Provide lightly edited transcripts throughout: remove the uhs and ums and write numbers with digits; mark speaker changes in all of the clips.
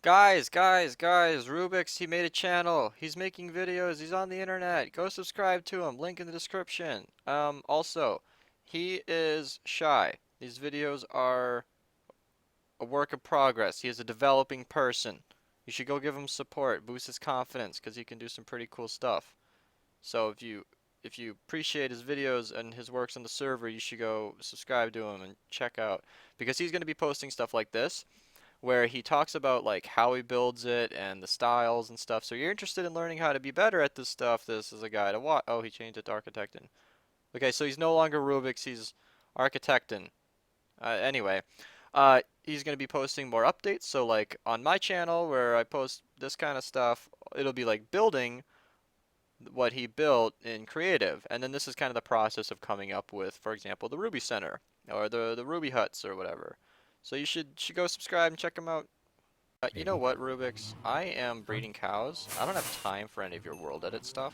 Speaker 1: Guys, Rubiks, he made a channel. He's making videos. He's on the internet. Go subscribe to him. Link in the description. Also, he is shy. These videos are a work in progress. He is a developing person. You should go give him support, boost his confidence, because he can do some pretty cool stuff. So if you appreciate his videos and his works on the server, you should go subscribe to him and check out, because he's going to be posting stuff like this where he talks about like how he builds it and the styles and stuff. So you're interested in learning how to be better at this stuff, this is a guy to watch. Oh, he changed it to architecting. Okay, so he's no longer Rubik's, he's architecting. Anyway, he's going to be posting more updates. So like on my channel where I post this kind of stuff, it'll be like building what he built in creative. And then this is kind of the process of coming up with, for example, the Ruby Center or the Ruby Huts or whatever. So you should go subscribe and check him out. You know what, Rubiks? I am breeding cows. I don't have time for any of your world edit stuff.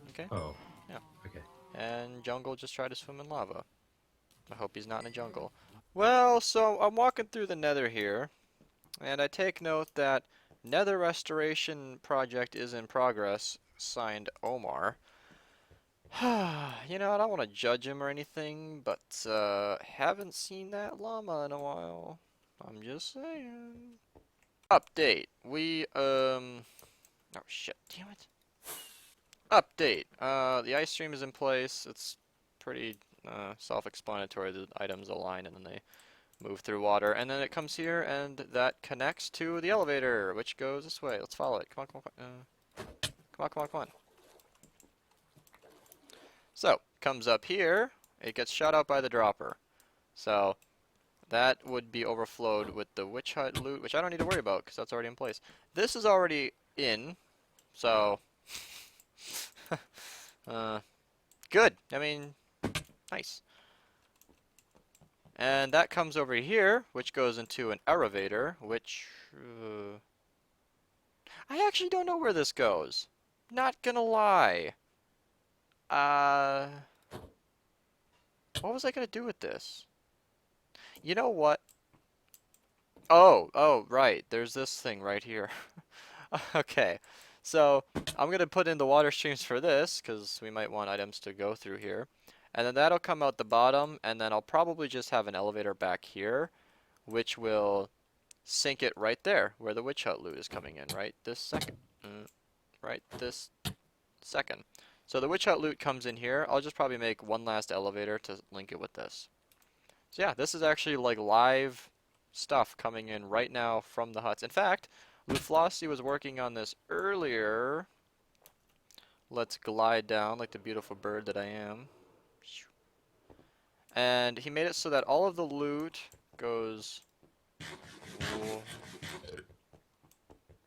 Speaker 1: Okay?
Speaker 2: Oh,
Speaker 1: Yeah.
Speaker 2: okay.
Speaker 1: And Jungle just tried to swim in lava. I hope he's not in a jungle. Well, so I'm walking through the Nether here, and I take note that Nether Restoration Project is in progress, signed Omar. You know, I don't want to judge him or anything, but haven't seen that llama in a while. I'm just saying. Update. Oh shit, damn it. Update. The ice stream is in place. It's pretty self-explanatory. The items align and then they move through water. And then it comes here and that connects to the elevator, which goes this way. Let's follow it. Come on, come on, come on. Come on, come on, come on. So, comes up here, it gets shot out by the dropper. So, that would be overflowed with the witch hut loot, which I don't need to worry about, because that's already in place. This is already in, so... good. I mean, nice. And that comes over here, which goes into an elevator, which... I actually don't know where this goes. Not gonna lie. What was I gonna do with this? You know what? Oh, right. There's this thing right here. Okay. So, I'm gonna put in the water streams for this, because we might want items to go through here. And then that'll come out the bottom, and then I'll probably just have an elevator back here, which will sink it right there, where the witch hut loot is coming in, right this second. Right this second. So the witch hut loot comes in here. I'll just probably make one last elevator to link it with this. So yeah, this is actually like live stuff coming in right now from the huts. In fact, Luflossi was working on this earlier. Let's glide down like the beautiful bird that I am. And he made it so that all of the loot goes...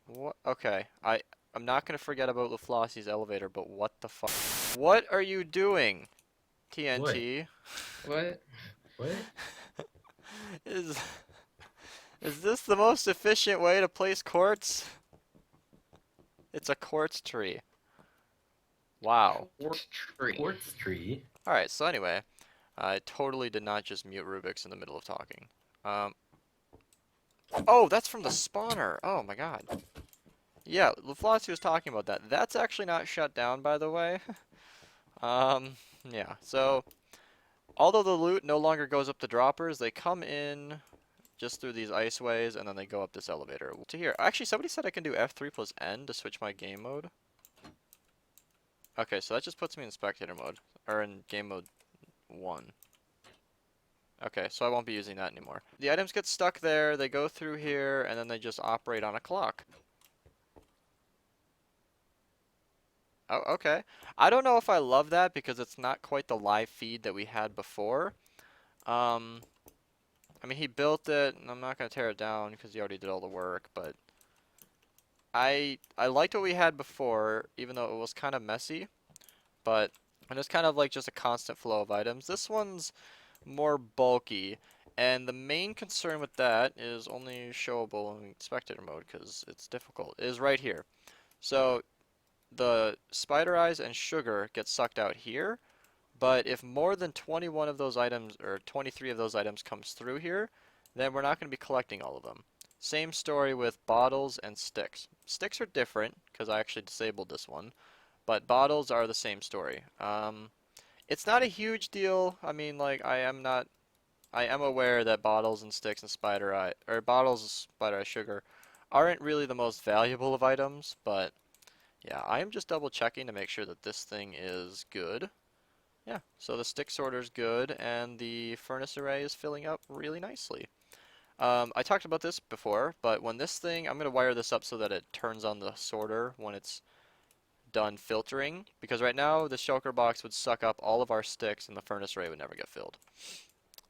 Speaker 1: What? Okay, I'm not gonna forget about Luflossi's elevator, but what the fuck? What are you doing, TNT?
Speaker 2: What? What?
Speaker 1: Is is this the most efficient way to place quartz? It's a quartz tree. Wow.
Speaker 2: Quartz tree?
Speaker 1: Alright, so anyway, I totally did not just mute Rubiks in the middle of talking. Oh, that's from the spawner. Oh my god. Yeah, Luflossi was talking about that. That's actually not shut down, by the way. Yeah, so although the loot no longer goes up the droppers, they come in just through these iceways, and then they go up this elevator to here. Actually, somebody said I can do F3 plus N to switch my game mode. Okay, so that just puts me in spectator mode, or in game mode 1. Okay, so I won't be using that anymore. The items get stuck there, they go through here, and then they just operate on a clock. Oh, okay. I don't know if I love that because it's not quite the live feed that we had before. I mean, he built it, and I'm not going to tear it down because he already did all the work, but I liked what we had before, even though it was kind of messy, but and it's kind of like just a constant flow of items. This one's more bulky, and the main concern with that is only showable in spectator mode because it's difficult, is right here. So the spider eyes and sugar get sucked out here, but if more than 21 of those items or 23 of those items comes through here, then we're not going to be collecting all of them. Same story with bottles and sticks. Sticks are different because I actually disabled this one, but bottles are the same story. It's not a huge deal. I mean, like, I am aware that bottles and sticks and spider eye, or bottles of spider eye sugar aren't really the most valuable of items, but yeah, I am just double checking to make sure that this thing is good. Yeah, so the stick sorter is good, and the furnace array is filling up really nicely. I talked about this before, but when this thing, I'm going to wire this up so that it turns on the sorter when it's done filtering, because right now the shulker box would suck up all of our sticks and the furnace array would never get filled.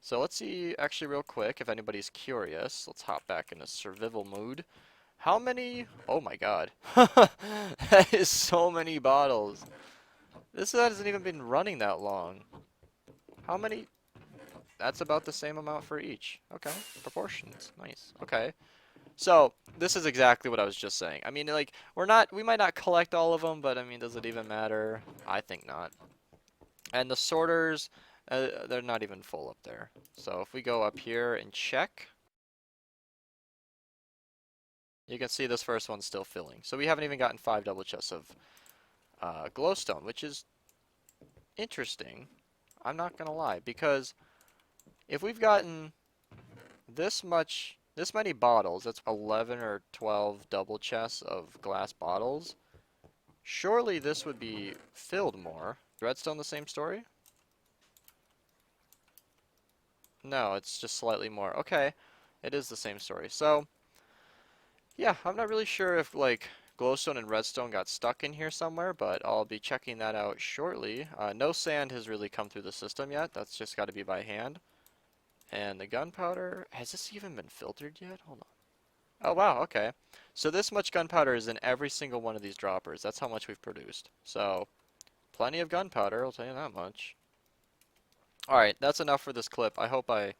Speaker 1: So let's see, actually real quick, if anybody's curious, let's hop back into survival mode. How many? Oh my god. That is so many bottles. This hasn't even been running that long. How many? That's about the same amount for each. Okay, proportions. Nice. Okay. So, this is exactly what I was just saying. I mean, like, we might not collect all of them, but I mean, does it even matter? I think not. And the sorters, they're not even full up there. So if we go up here and check, you can see this first one's still filling. So we haven't even gotten 5 double chests of glowstone, which is interesting. I'm not gonna lie, because if we've gotten this many bottles, that's 11 or 12 double chests of glass bottles, surely this would be filled more. Redstone the same story? No, it's just slightly more. Okay, it is the same story. So, yeah, I'm not really sure if, like, glowstone and redstone got stuck in here somewhere, but I'll be checking that out shortly. No sand has really come through the system yet. That's just got to be by hand. And the gunpowder, has this even been filtered yet? Hold on. Oh, wow, okay. So this much gunpowder is in every single one of these droppers. That's how much we've produced. So, plenty of gunpowder, I'll tell you that much. Alright, that's enough for this clip. I hope I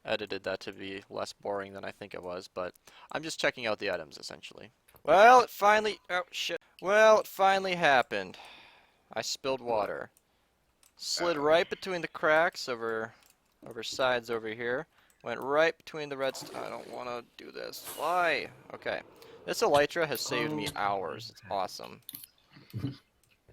Speaker 1: edited that to be less boring than I think it was, but I'm just checking out the items, essentially. Well, it finally... Oh, shit. Well, it finally happened. I spilled water. Slid right between the cracks over sides over here. Went right between the redstone. I don't want to do this. Why? Okay. This elytra has saved me hours. It's awesome.
Speaker 2: I thought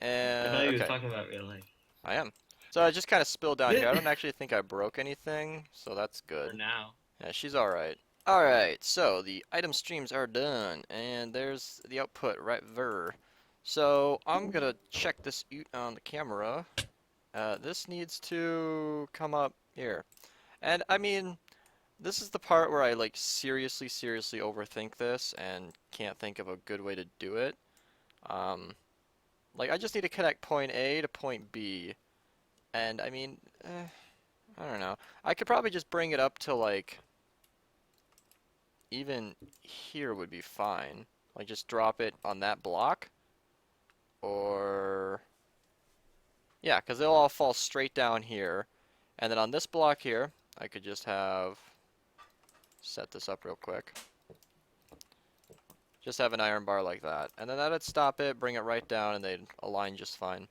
Speaker 1: And,
Speaker 2: you were
Speaker 1: okay.
Speaker 2: talking about real life.
Speaker 1: I am. So I just kind of spilled down here. I don't actually think I broke anything, so that's good.
Speaker 2: For now.
Speaker 1: Yeah, she's alright. Alright, so the item streams are done, and there's the output right there. So I'm gonna check this out on the camera. This needs to come up here. And I mean, this is the part where I like seriously overthink this and can't think of a good way to do it. Like I just need to connect point A to point B. And I mean, I don't know. I could probably just bring it up to like, even here would be fine. Like just drop it on that block. Or, yeah, because they'll all fall straight down here. And then on this block here, I could just have, set this up real quick. Just have an iron bar like that. And then that'd stop it, bring it right down, and they'd align just fine.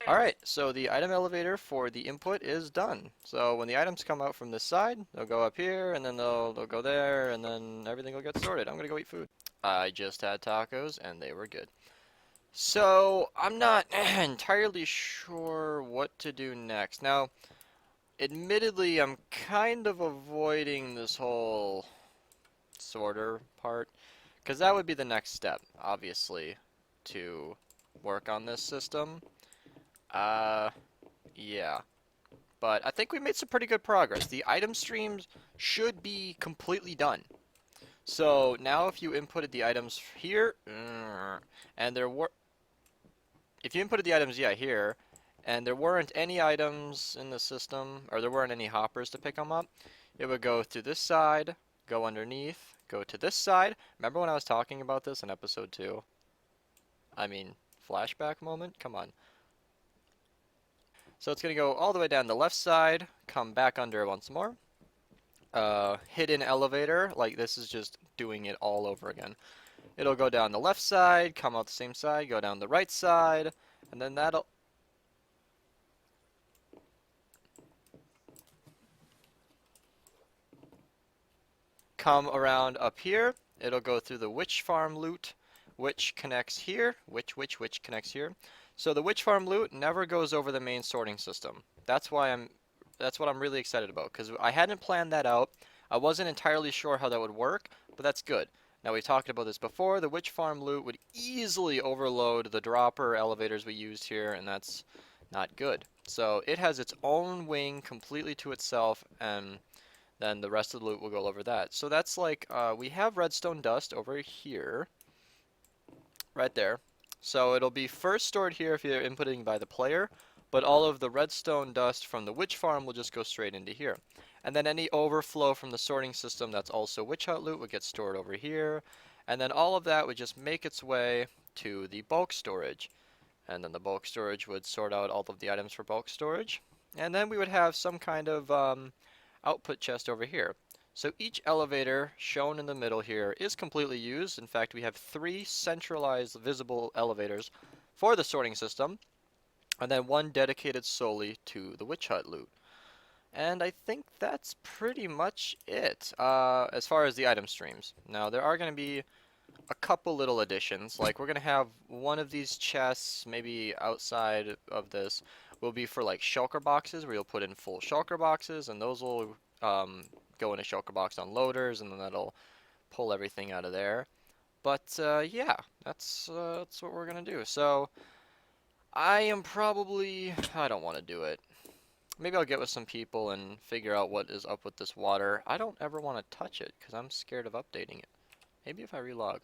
Speaker 1: Alright, so the item elevator for the input is done. So when the items come out from this side, they'll go up here, and then they'll go there, and then everything will get sorted. I'm gonna go eat food. I just had tacos, and they were good. So, I'm not entirely sure what to do next. Now, admittedly, I'm kind of avoiding this whole sorter part, because that would be the next step, obviously, to work on this system. Yeah. But I think we made some pretty good progress. The item streams should be completely done. So now if you inputted the items here, and there were, if you inputted the items, yeah, here, and there weren't any items in the system, or there weren't any hoppers to pick them up, it would go through this side, go underneath, go to this side. Remember when I was talking about this in episode 2? I mean, flashback moment? Come on. So it's going to go all the way down the left side, come back under once more. Hidden elevator, like this is just doing it all over again. It'll go down the left side, come out the same side, go down the right side, and then that'll... come around up here. It'll go through the witch farm loot, which connects here, which connects here. So the witch farm loot never goes over the main sorting system. That's what I'm really excited about, because I hadn't planned that out. I wasn't entirely sure how that would work, but that's good. Now, we talked about this before. The witch farm loot would easily overload the dropper elevators we used here, and that's not good. So it has its own wing completely to itself, and then the rest of the loot will go over that. So that's like, we have redstone dust over here, right there. So it'll be first stored here if you're inputting by the player, but all of the redstone dust from the witch farm will just go straight into here. And then any overflow from the sorting system that's also witch hut loot would get stored over here. And then all of that would just make its way to the bulk storage. And then the bulk storage would sort out all of the items for bulk storage. And then we would have some kind of output chest over here. So each elevator shown in the middle here is completely used. In fact, we have 3 centralized visible elevators for the sorting system, and then 1 dedicated solely to the witch hut loot. And I think that's pretty much it as far as the item streams. Now, there are going to be a couple little additions. Like, we're going to have one of these chests, maybe outside of this, will be for like shulker boxes, where you'll put in full shulker boxes, and those will go in a shulker box on loaders, and then that'll pull everything out of there. But yeah, that's what we're gonna do. So I don't want to do it. Maybe I'll get with some people and figure out what is up with this water. I don't ever want to touch it because I'm scared of updating it. Maybe if I relog.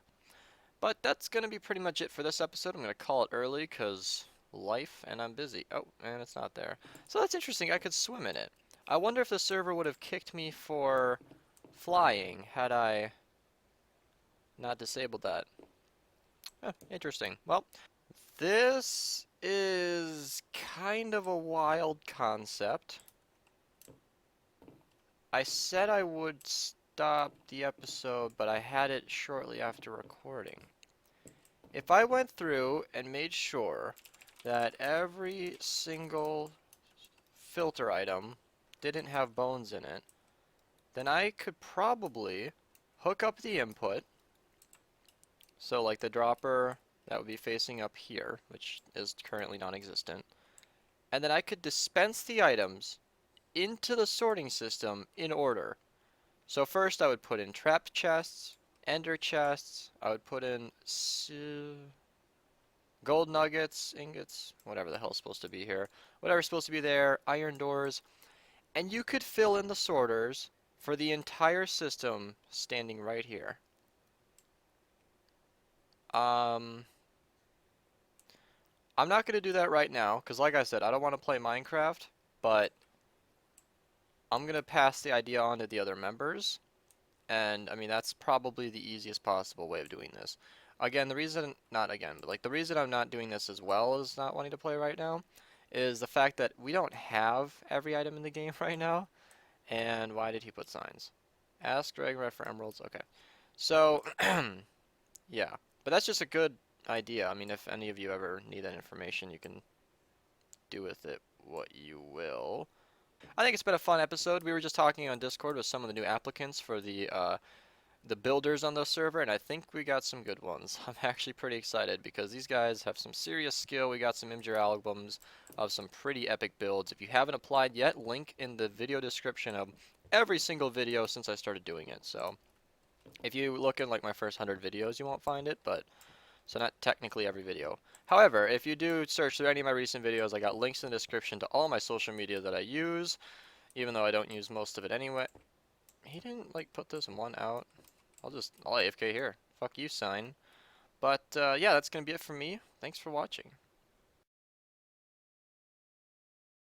Speaker 1: But that's gonna be pretty much it for this episode. I'm gonna call it early because life and I'm busy. Oh, and it's not there. So that's interesting. I could swim in it. I wonder if the server would have kicked me for flying had I not disabled that. Interesting. Well, this is kind of a wild concept. I said I would stop the episode, but I had it shortly after recording. If I went through and made sure that every single filter item didn't have bones in it, then I could probably hook up the input. So like the dropper, that would be facing up here, which is currently non-existent. And then I could dispense the items into the sorting system in order. So first I would put in trapped chests, ender chests, I would put in gold nuggets, ingots, whatever the hell's supposed to be here. Whatever's supposed to be there, iron doors. And you could fill in the sorters for the entire system standing right here. I'm not going to do that right now, because like I said, I don't want to play Minecraft, but I'm going to pass the idea on to the other members, and I mean, that's probably the easiest possible way of doing this. Again, the reason I'm not doing this as well as not wanting to play right now is the fact that we don't have every item in the game right now. And why did he put signs? Ask Dragonred for emeralds. Okay. So, yeah. But that's just a good idea. I mean, if any of you ever need that information, you can do with it what you will. I think it's been a fun episode. We were just talking on Discord with some of the new applicants for the builders on the server, and I think we got some good ones. I'm actually pretty excited because these guys have some serious skill. We got some imgur albums of some pretty epic builds. If you haven't applied yet, link in the video description of every single video since I started doing it. So if you look in like my first 100 videos, you won't find it, but so not technically every video. However, if you do search through any of my recent videos, I got links in the description to all my social media that I use, even though I don't use most of it anyway. He didn't like put this one out. I'll AFK here. Fuck you, sign. But yeah, that's gonna be it for me. Thanks for watching.